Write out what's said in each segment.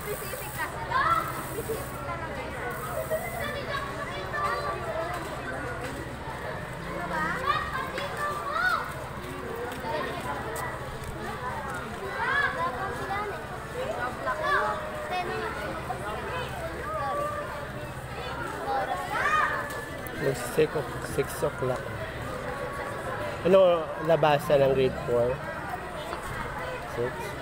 Specific kasi. Specific talaga yan. Ano ba? Mag 6 o'clock. Ano labasan ng grade 4? 6?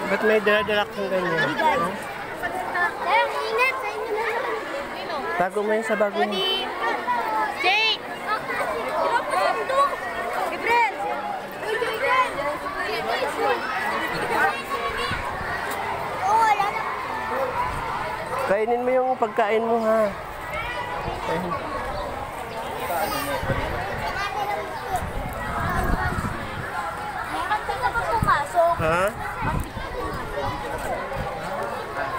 Ba't may dala-dala kang ganyan? Bigay. Ha? Eh, ang init sa inyo na lang. Tago mo yan sa bago mo. Jake! Sandok! Gabriel! Gabriel! Oh, wala na. Kainin mo yung pagkain mo, ha? Kain. Meron ka pa pumasok. Ha?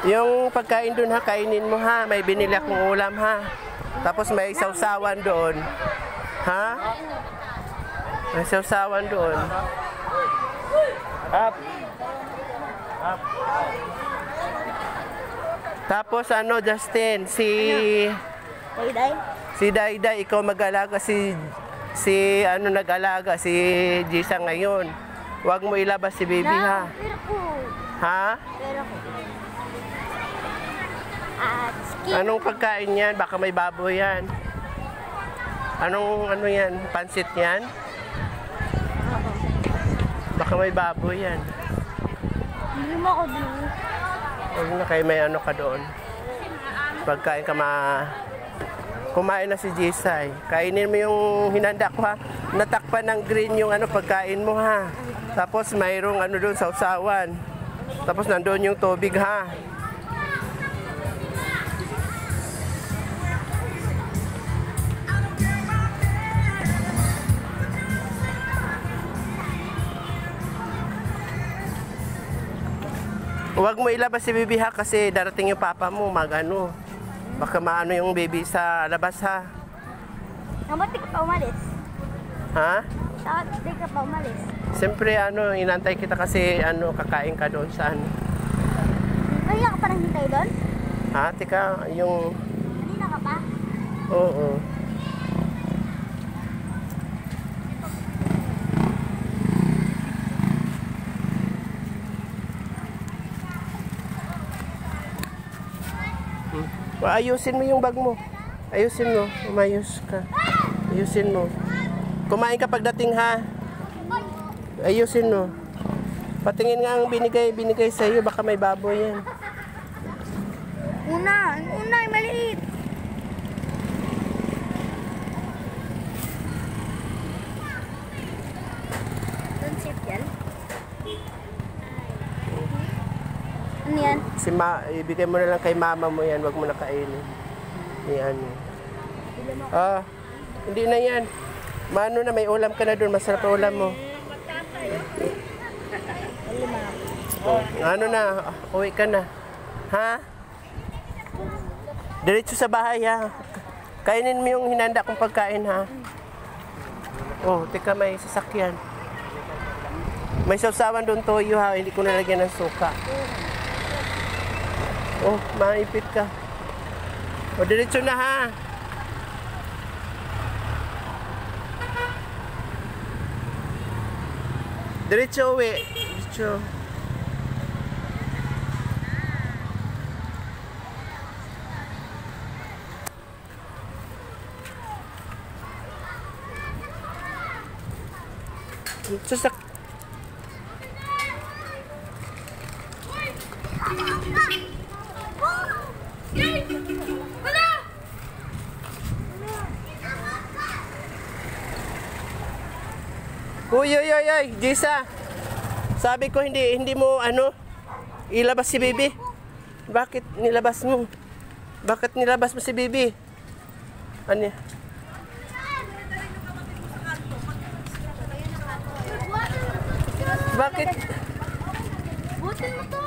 Yung pagkain dun, ha? Kainin mo, ha? May binili akong ulam, ha? Tapos may sausawan doon. Ha? May sausawan doon. Up. Up. Tapos ano, Justin, Dayday? si Dayday, ikaw mag-alaga, si ano nag-alaga, si Jisa ngayon. Huwag mo ilabas si baby, ha? Pero ko. Ha? Pero ko. At skin. Anong pagkain yan? Baka may baboy yan. Ano yan? Pansit yan? Baka may baboy yan. Hindi mo ako doon. Huwag na kayo may ano ka doon. Pagkain ka kumain na si Jisay. Kainin mo yung hinanda ko, ha. Natakpan ng green yung ano pagkain mo, ha. Tapos mayroong ano doon sa usawan. Tapos nandoon yung tubig, ha. Huwag mo ilabas si baby, ha, kasi darating yung papa mo magano. Baka maano yung baby sa labas, ha. Namati ka pa umalis. Ha? Di ka pa umalis. Siyempre ano, inantay kita kasi ano, kakain ka doon sa ano. Kaya ka pa nang hintay doon? Ha, tika, yung... Kanina ka pa? Oo. Ayusin mo yung bag mo. Ayusin mo. Umayos ka. Ayusin mo. Kumain ka pagdating, ha. Ayusin mo. Patingin nga ang binigay sa iyo. Baka may baboy yan. Una, maliit. Don't sip yan. Ano yan? Ibigay mo na lang kay mama mo yan. Wag mo na kainin. Yan. Ah, hindi na yan. Mano na, may ulam ka na doon. Masarap ang ulam mo. Ano na, uwi ka na. Ha? Diretso sa bahay, ha. Kainin mo yung hinanda kong pagkain, ha. Oh, teka, may sasakyan. May sausawan doon toyo, ha. Hindi ko nalagyan ng suka. Oh, maipit ka. O, diretso na, ha. Diretso uwi. Diretso. Sasak. Uy, Jisa. Sabi ko hindi mo ano ilabas si baby. Bakit nilabas mo? Bakit nilabas mo si baby? Ano? Bakit? Butin mo to!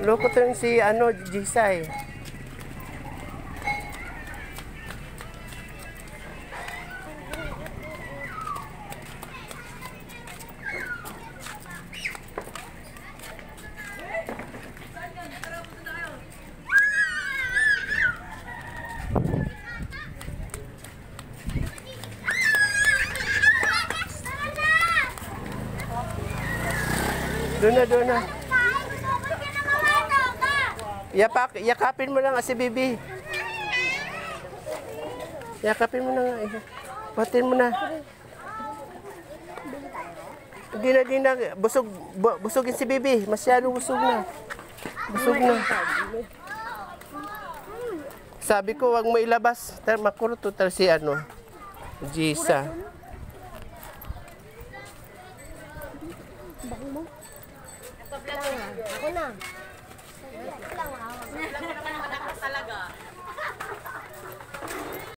Loko to yung si ano, Jisay. Doon na. Yakapin mo lang si Bibi. Yakapin mo na nga eh. Patin mo na. Di na. Busugin si Bibi. Masyado busog na. Busog na. Sabi ko, wag mo ilabas. Makurot total si ano. Jisa. Ako na.